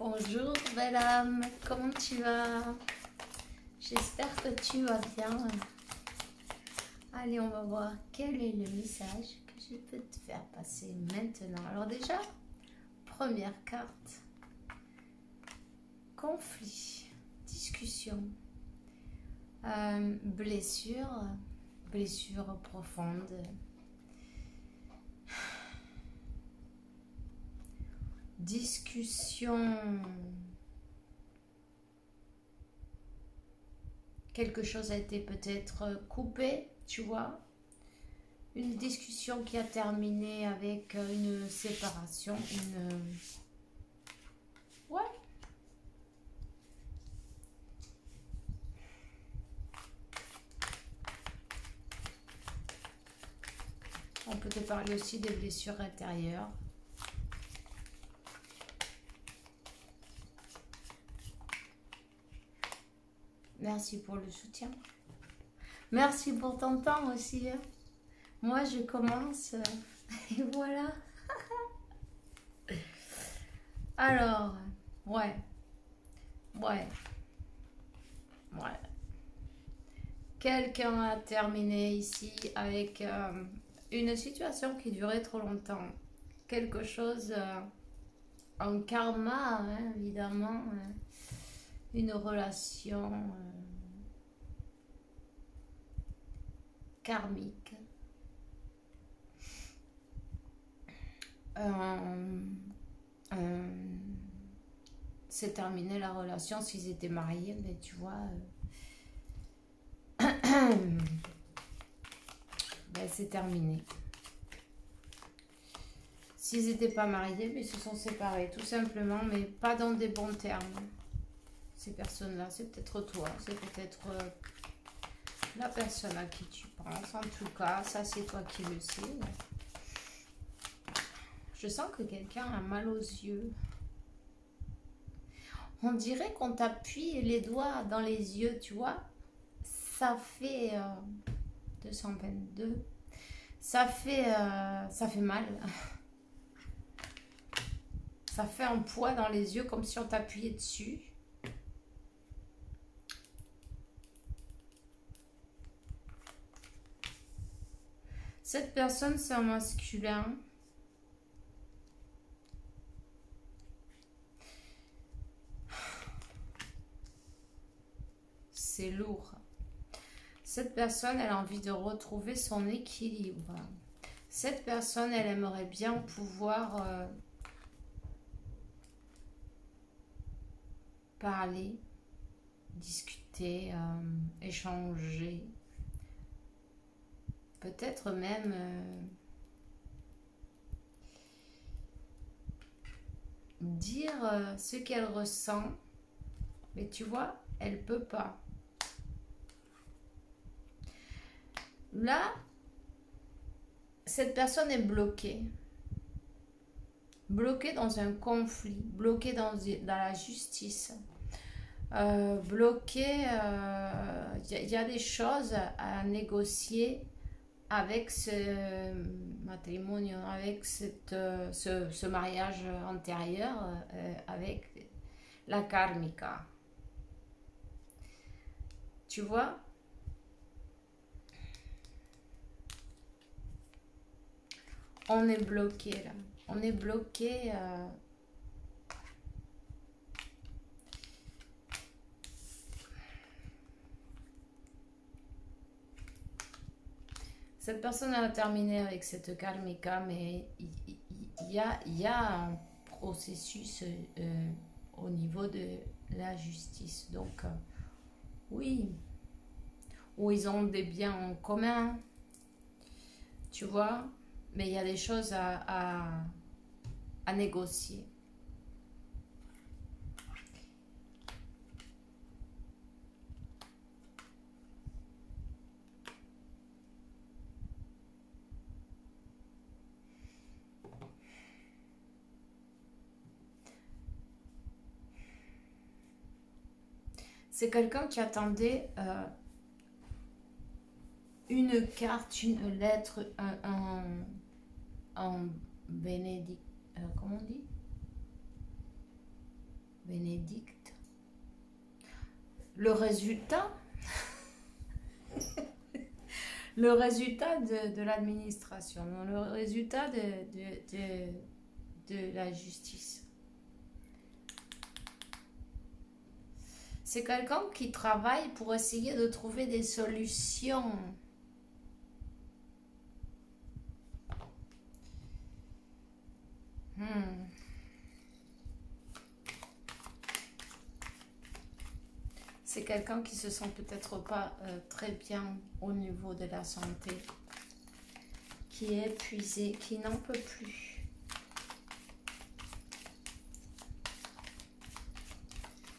Bonjour belle âme, comment tu vas? J'espère que tu vas bien. Allez, on va voir quel est le message que je peux te faire passer maintenant. Alors déjà, première carte, conflit, discussion, blessure, blessure profonde. Discussion, quelque chose a été peut-être coupé, tu vois, une discussion qui a terminé avec une séparation, ouais. On peut te parler aussi des blessures intérieures. Merci pour le soutien. Merci pour ton temps aussi. Moi, je commence. Et voilà. Alors, ouais. Quelqu'un a terminé ici avec une situation qui durait trop longtemps. Quelque chose, un karma, hein, évidemment. Une relation karmique. C'est terminé la relation s'ils étaient mariés, mais tu vois, ben, c'est terminé. S'ils n'étaient pas mariés, mais ils se sont séparés, tout simplement, mais pas dans des bons termes. Ces personnes-là, c'est peut-être toi, c'est peut-être la personne à qui tu penses. En tout cas, ça c'est toi qui le sais. Je sens que quelqu'un a mal aux yeux. On dirait qu'on t'appuie les doigts dans les yeux, tu vois. Ça fait 222. Ça fait mal. Ça fait un poids dans les yeux comme si on t'appuyait dessus. Cette personne, c'est un masculin. C'est lourd. Cette personne, elle a envie de retrouver son équilibre. Cette personne, elle aimerait bien pouvoir parler, discuter, échanger. Peut-être même dire ce qu'elle ressent. Mais tu vois, elle peut pas. Là, cette personne est bloquée. Bloquée dans un conflit. Bloquée dans la justice. Bloquée, y a des choses à négocier avec ce matrimonio, avec ce mariage antérieur, avec la karmika. Tu vois? On est bloqué là. On est bloqué. Cette personne a terminé avec cette karmika, mais il y a un processus au niveau de la justice. Donc, oui. Où ils ont des biens en commun. Tu vois? Mais il y a des choses à négocier. C'est quelqu'un qui attendait une carte, une lettre, un bénédict. Comment on dit? Bénédicte. Le résultat, le résultat de l'administration, le résultat de la justice. C'est quelqu'un qui travaille pour essayer de trouver des solutions. C'est quelqu'un qui se sent peut-être pas très bien au niveau de la santé, qui est épuisé, qui n'en peut plus.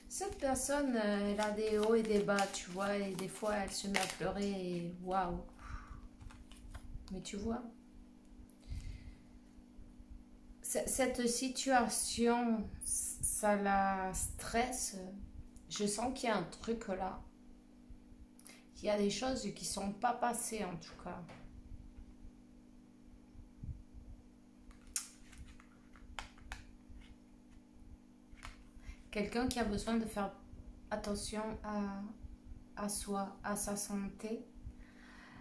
Cette personne, elle a des hauts et des bas, tu vois, et des fois elle se met à pleurer et waouh. Mais tu vois, cette situation, ça la stresse. Je sens qu'il y a un truc là. Il y a des choses qui ne sont pas passées en tout cas. Quelqu'un qui a besoin de faire attention à soi, à sa santé,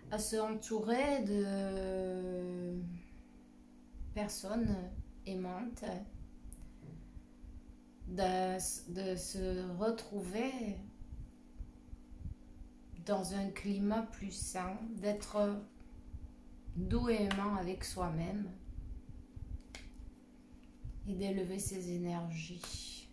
à se entourer de personnes aimantes, de se retrouver dans un climat plus sain, d'être doux et aimant avec soi-même et d'élever ses énergies.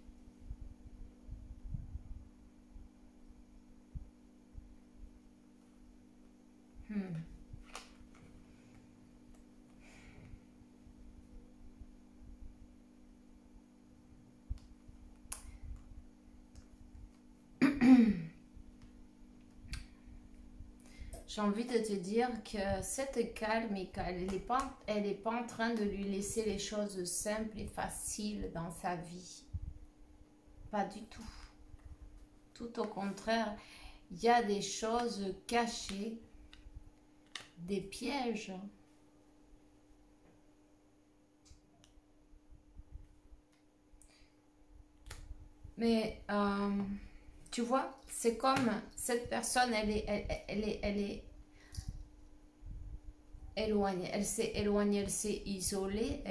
J'ai envie de te dire que cette calme, elle n'est pas en train de lui laisser les choses simples et faciles dans sa vie. Pas du tout. Tout au contraire, il y a des choses cachées, des pièges. Mais tu vois, c'est comme cette personne, elle est éloignée, elle s'est éloignée, elle s'est isolée,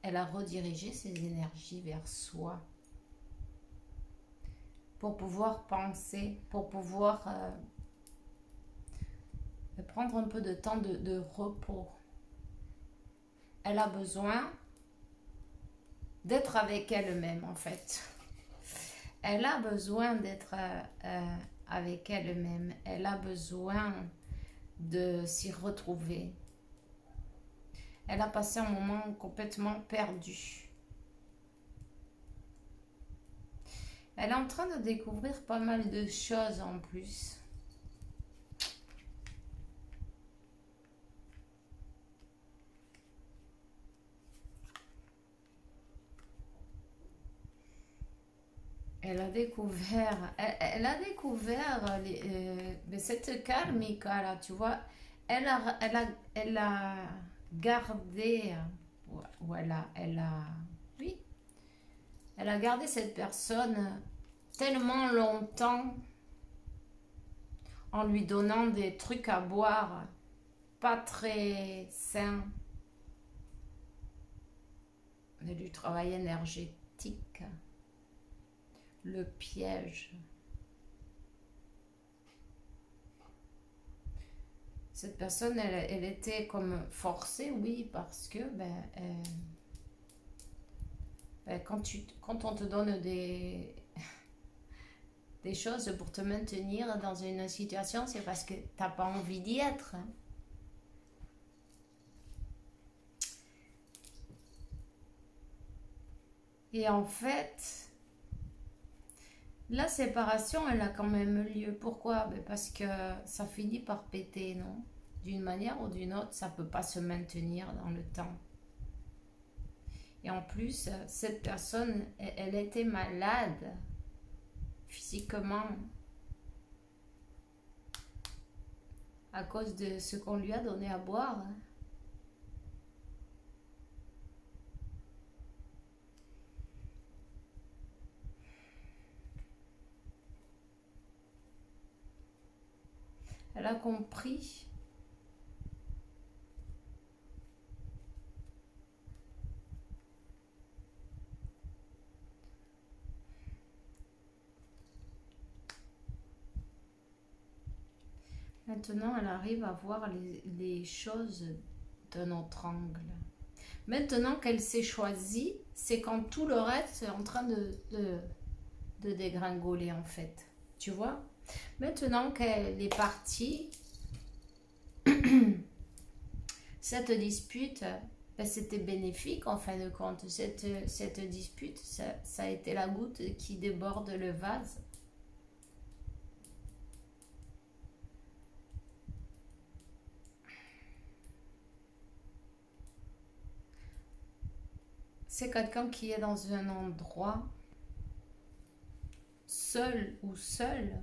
elle a redirigé ses énergies vers soi pour pouvoir penser, pour pouvoir prendre un peu de temps de repos. Elle a besoin d'être avec elle-même en fait. Elle a besoin d'être avec elle-même. Elle a besoin de s'y retrouver. Elle a passé un moment complètement perdu. Elle est en train de découvrir pas mal de choses en plus. Elle a découvert, cette karmika là, tu vois, elle a gardé, oui, elle a gardé cette personne tellement longtemps en lui donnant des trucs à boire pas très sains, du travail énergétique. Le piège. Cette personne, elle était comme forcée, oui, parce que quand on te donne des choses pour te maintenir dans une situation, c'est parce que tu n'as pas envie d'y être. Et en fait, la séparation, elle a quand même lieu. Pourquoi? Parce que ça finit par péter, non? D'une manière ou d'une autre, ça ne peut pas se maintenir dans le temps. Et en plus, cette personne, elle était malade physiquement à cause de ce qu'on lui a donné à boire. Elle a compris. Maintenant, elle arrive à voir les choses d'un autre angle. Maintenant qu'elle s'est choisie, c'est quand tout le reste est en train de dégringoler en fait. Tu vois? Maintenant qu'elle est partie, cette dispute, ben, c'était bénéfique en fin de compte. Cette dispute, ça a été la goutte qui déborde le vase. C'est quelqu'un qui est dans un endroit seul ou seule,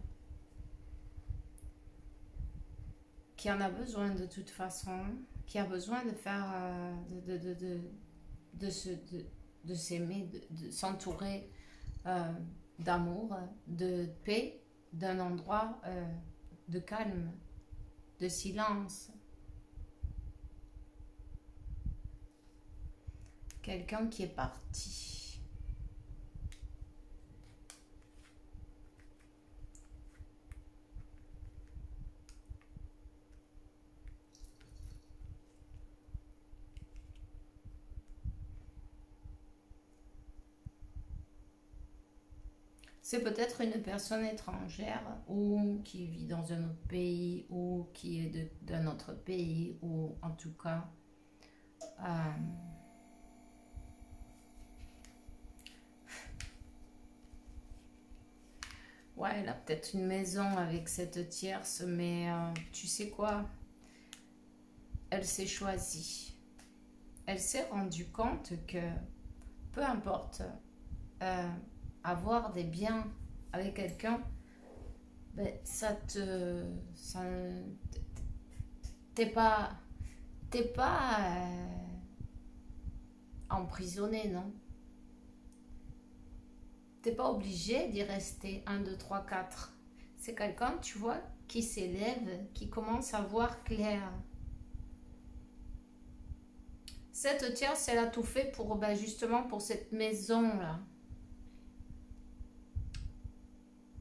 qui en a besoin de toute façon, qui a besoin de faire, de s'aimer, de s'entourer d'amour, de paix, d'un endroit de calme, de silence. Quelqu'un qui est parti. C'est peut-être une personne étrangère ou qui vit dans un autre pays ou qui est d'un autre pays ou en tout cas ouais, elle a peut-être une maison avec cette tierce, mais tu sais quoi? Elle s'est choisie. Elle s'est rendue compte que peu importe avoir des biens avec quelqu'un, ben, t'es pas emprisonné, non? T'es pas obligé d'y rester 1, 2, 3, 4. C'est quelqu'un, tu vois, qui s'élève, qui commence à voir clair. Cette tierce, elle a tout fait pour, ben, justement, pour cette maison-là.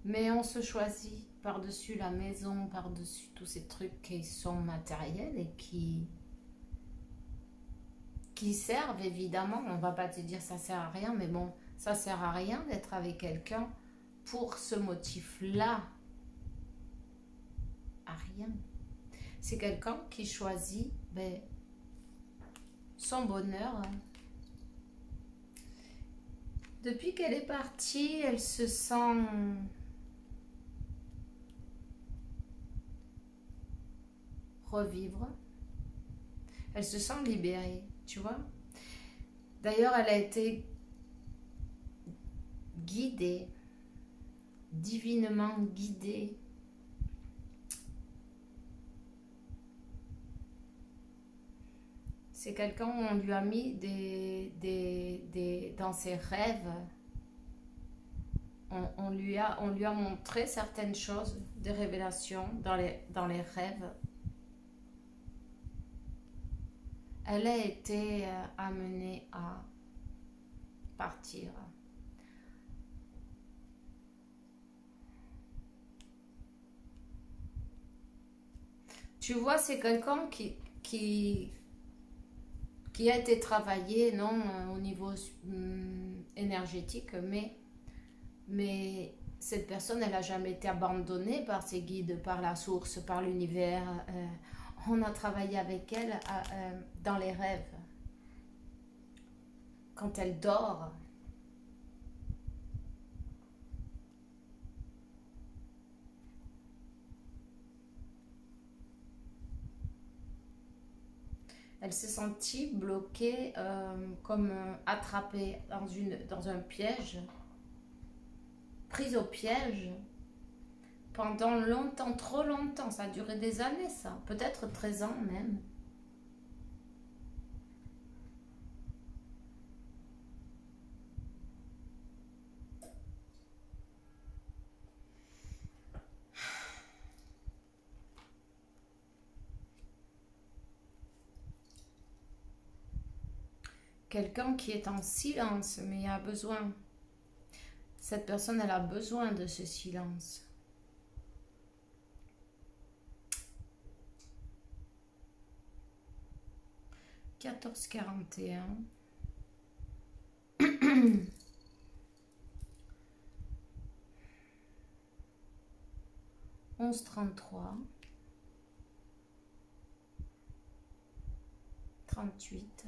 Mais on se choisit par-dessus la maison, par-dessus tous ces trucs qui sont matériels et qui servent, évidemment. On va pas te dire ça sert à rien, mais bon, ça sert à rien d'être avec quelqu'un pour ce motif-là. À rien. C'est quelqu'un qui choisit ben, son bonheur. Depuis qu'elle est partie, elle se sent revivre. Elle se sent libérée, tu vois. D'ailleurs, elle a été guidée, divinement guidée. C'est quelqu'un où on lui a mis dans ses rêves, on lui a montré certaines choses, des révélations dans les rêves. Elle a été amenée à partir. Tu vois, c'est quelqu'un qui a été travaillé, non, au niveau énergétique, mais cette personne, elle n'a jamais été abandonnée par ses guides, par la source, par l'univers. On a travaillé avec elle dans les rêves. Quand elle dort, elle s'est sentie bloquée, comme attrapée dans un piège, prise au piège pendant longtemps, trop longtemps. Ça a duré des années, ça. Peut-être 13 ans même. quelqu'un qui est en silence, mais a besoin. Cette personne, elle a besoin de ce silence. « 14,41 » 11,33 38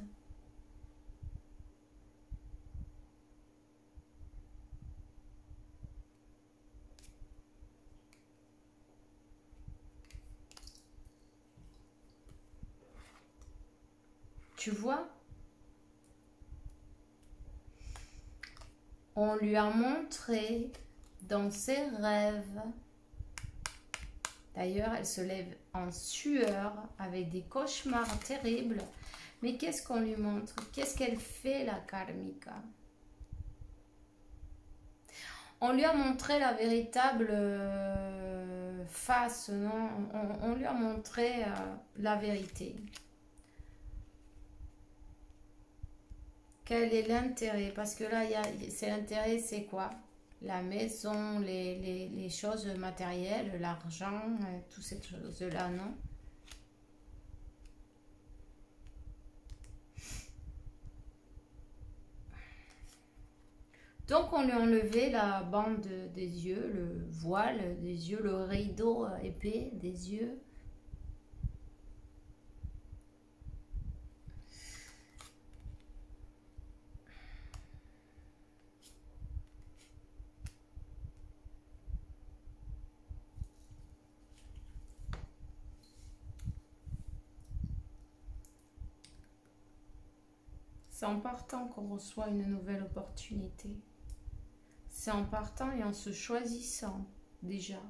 Tu vois, on lui a montré dans ses rêves. D'ailleurs, elle se lève en sueur avec des cauchemars terribles. Mais qu'est-ce qu'on lui montre? Qu'est-ce qu'elle fait, la karmika? On lui a montré la véritable face, non? On lui a montré la vérité. Quel est l'intérêt? Parce que là, c'est l'intérêt, c'est quoi? La maison, les choses matérielles, l'argent, toutes ces choses-là, non? Donc, on lui a enlevé la bande des yeux, le voile des yeux, le rideau épais des yeux. C'est en partant qu'on reçoit une nouvelle opportunité. C'est en partant et en se choisissant déjà.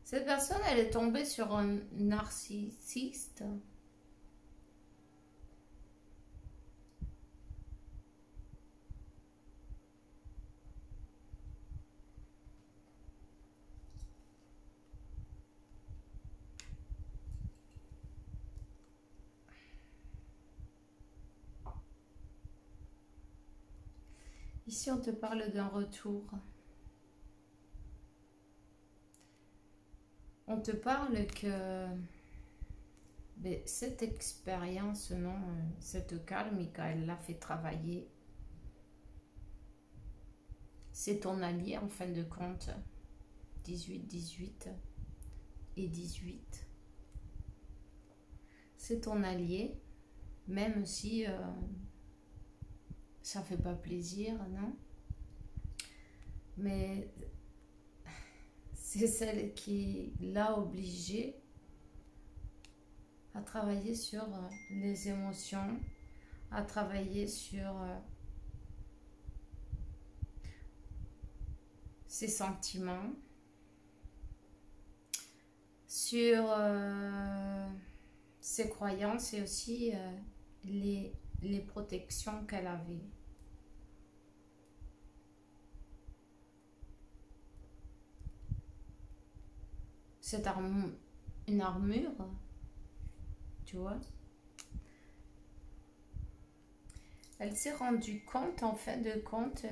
Cette personne, elle est tombée sur un narcissiste. Ici, on te parle d'un retour. On te parle que cette expérience, non, cette karmika, elle l'a fait travailler. C'est ton allié en fin de compte. 18, 18 et 18. C'est ton allié, même si ça fait pas plaisir, non? Mais c'est celle qui l'a obligé à travailler sur les émotions, à travailler sur ses sentiments, sur ses croyances et aussi les protections qu'elle avait. C'est une armure, tu vois. Elle s'est rendue compte, en fin de compte,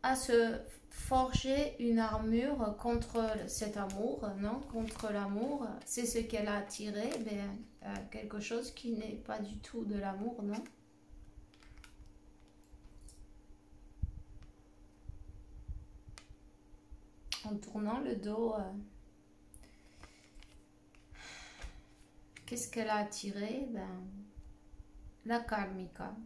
à se forger une armure contre cet amour, non? Contre l'amour. C'est ce qu'elle a attiré, quelque chose qui n'est pas du tout de l'amour, non? En tournant le dos, qu'est-ce qu'elle a attiré? La karmika.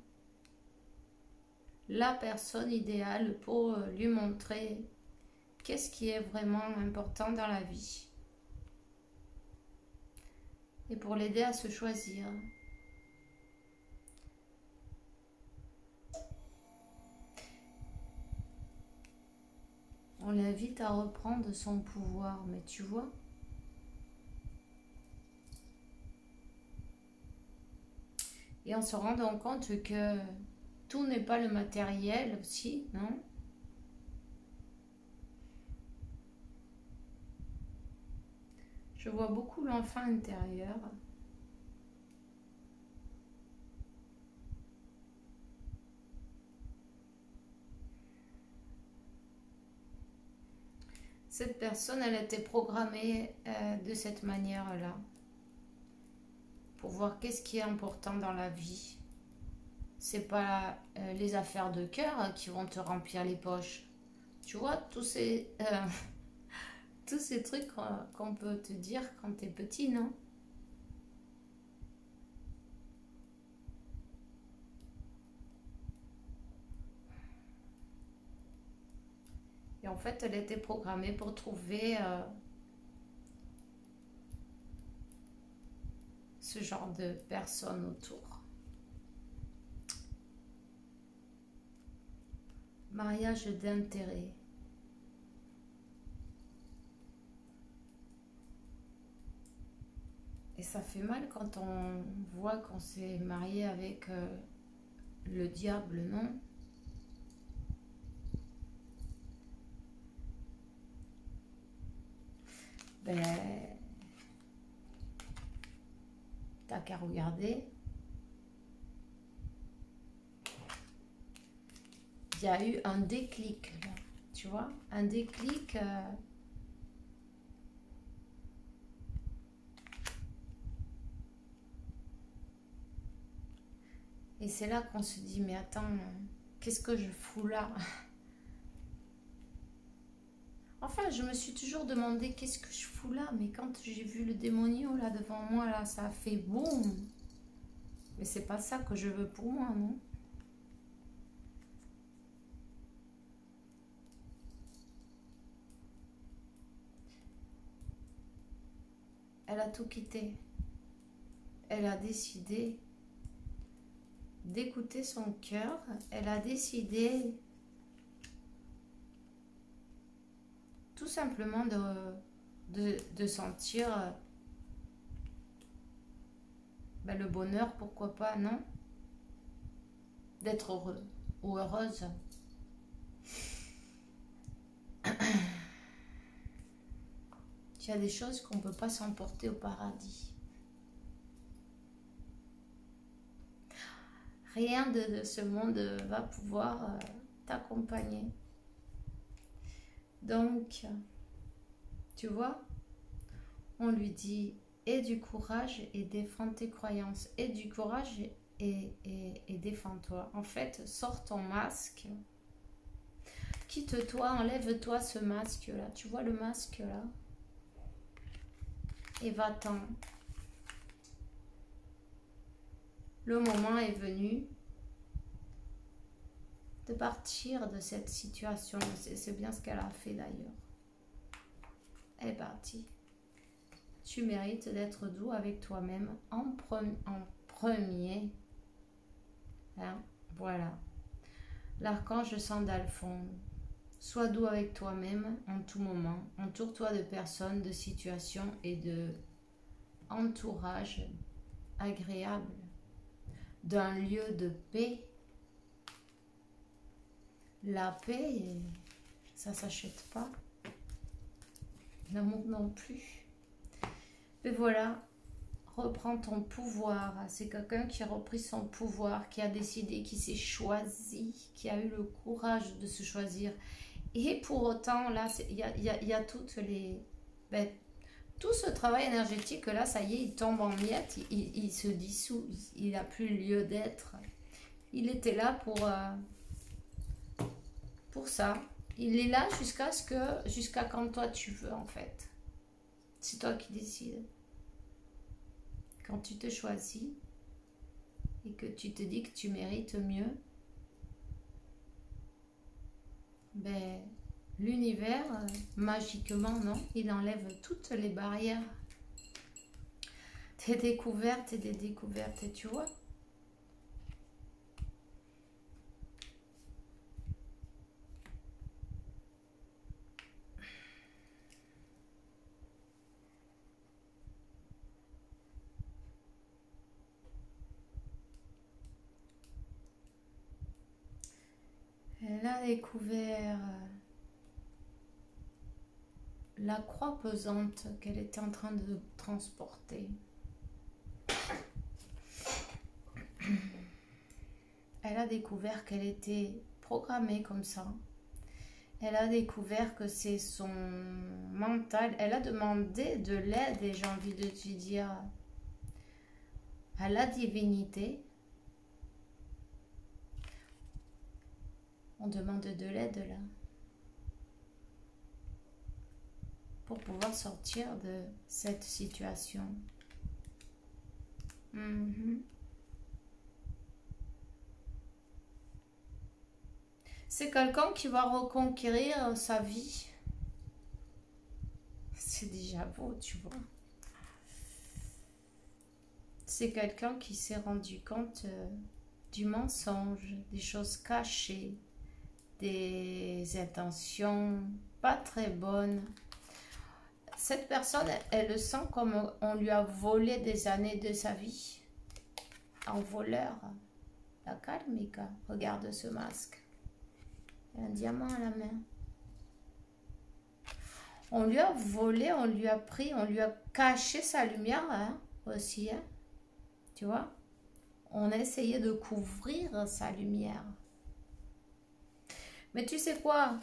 La personne idéale pour lui montrer qu'est-ce qui est vraiment important dans la vie. Et pour l'aider à se choisir. On l'invite à reprendre son pouvoir, mais tu vois, Et en se rendant compte que tout n'est pas le matériel aussi, non? Je vois beaucoup l'enfant intérieur. Cette personne, elle a été programmée de cette manière-là. Pour voir qu'est-ce qui est important dans la vie. C'est pas les affaires de cœur qui vont te remplir les poches. Tu vois, tous ces trucs qu'on peut te dire quand t'es petit, non? Et en fait, elle était programmée pour trouver ce genre de personnes autour. Mariage d'intérêt. Et ça fait mal quand on voit qu'on s'est marié avec le diable, non? Ben, t'as qu'à regarder. Il y a eu un déclic, là, tu vois? Un déclic. Et c'est là qu'on se dit, mais attends, qu'est-ce que je fous là? Enfin, je me suis toujours demandé qu'est-ce que je fous là, mais quand j'ai vu le démonio là devant moi, là, ça a fait boum. Mais c'est pas ça que je veux pour moi, non? Elle a tout quitté. Elle a décidé d'écouter son cœur. Elle a décidé tout simplement de sentir ben, le bonheur, pourquoi pas, non? D'être heureux ou heureuse. Il y a des choses qu'on ne peut pas s'emporter au paradis. Rien de ce monde va pouvoir t'accompagner. Donc, tu vois, on lui dit aie du courage et défends tes croyances. Aie du courage et défends-toi. En fait, sors ton masque. Quitte-toi, enlève-toi ce masque-là. Tu vois le masque-là? Et va-t'en. Le moment est venu de partir de cette situation. C'est bien ce qu'elle a fait d'ailleurs. Elle est partie. Tu mérites d'être doux avec toi-même en premier. Hein? Voilà. L'archange Sandalphon. Sois doux avec toi-même en tout moment. Entoure-toi de personnes, de situations et de entourage agréable. D'un lieu de paix. La paix, ça s'achète pas. L'amour non plus. Et voilà, reprends ton pouvoir. C'est quelqu'un qui a repris son pouvoir, qui a décidé, qui s'est choisi, qui a eu le courage de se choisir. Et pour autant, là, il y a toutes les... Ben, tout ce travail énergétique, là, ça y est, il tombe en miettes, il se dissout, il n'a plus lieu d'être. Il était là pour ça. Il est là jusqu'à quand toi tu veux, en fait. C'est toi qui décides. Quand tu te choisis et que tu te dis que tu mérites mieux, ben, l'univers, magiquement, non, il enlève toutes les barrières. Des découvertes et des découvertes, et tu vois. Elle a découvert la croix pesante qu'elle était en train de transporter. Elle a découvert qu'elle était programmée comme ça. Elle a découvert que c'est son mental. Elle a demandé de l'aide et j'ai envie de te dire à la divinité. On demande de l'aide là. Pour pouvoir sortir de cette situation. C'est quelqu'un qui va reconquérir sa vie. C'est déjà beau, tu vois. C'est quelqu'un qui s'est rendu compte du mensonge, des choses cachées, des intentions pas très bonnes. Cette personne, elle le sent comme on lui a volé des années de sa vie. Un voleur. La karmika. Regarde ce masque. Il y a un diamant à la main. On lui a volé, on lui a pris, on lui a caché sa lumière hein, aussi. Hein, tu vois? On a essayé de couvrir sa lumière. Mais tu sais quoi?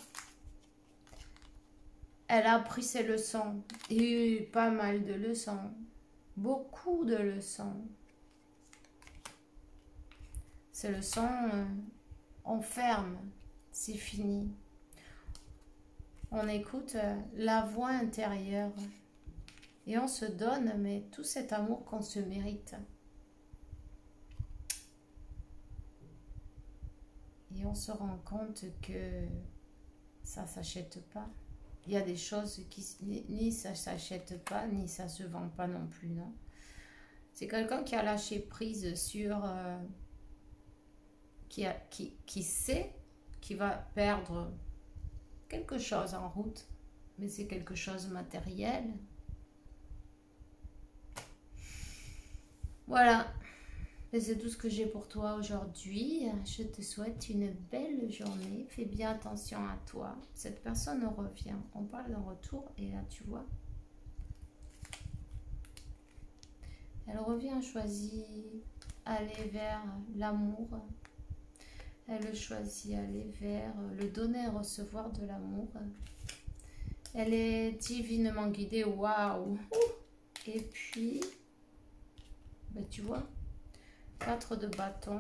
Elle a appris ses leçons. Il y a eu pas mal de leçons. Beaucoup de leçons. Ces leçons, on ferme. C'est fini. On écoute la voix intérieure. Et on se donne, mais tout cet amour qu'on se mérite. Et on se rend compte que ça ne s'achète pas. Il y a des choses qui ni ça s'achète pas, ni ça se vend pas non plus, non. C'est quelqu'un qui a lâché prise sur... qui sait qu'il va perdre quelque chose en route, mais c'est quelque chose de matériel. Voilà. Et c'est tout ce que j'ai pour toi aujourd'hui. Je te souhaite une belle journée. Fais bien attention à toi. Cette personne revient. On parle d'un retour et là, tu vois. Elle revient, choisit aller vers l'amour. Elle choisit aller vers le donner et recevoir de l'amour. Elle est divinement guidée. Waouh! Et puis, ben, tu vois. 4 de bâton.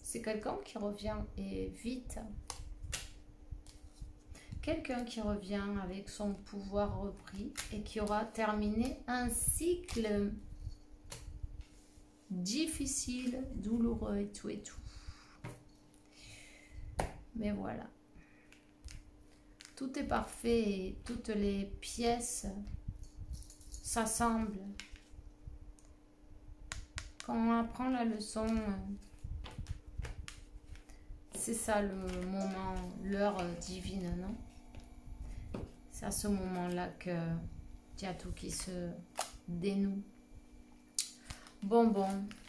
C'est quelqu'un qui revient et vite. Quelqu'un qui revient avec son pouvoir repris et qui aura terminé un cycle difficile, douloureux et tout et tout. Mais voilà. Tout est parfait et toutes les pièces s'assemblent. Quand on apprend la leçon, c'est ça le moment, l'heure divine, non? C'est à ce moment-là que il y a tout qui se dénoue. Bon,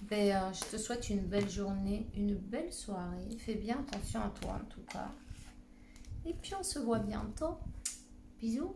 ben, je te souhaite une belle journée, une belle soirée. Fais bien attention à toi en tout cas. Et puis on se voit bientôt. Bisous.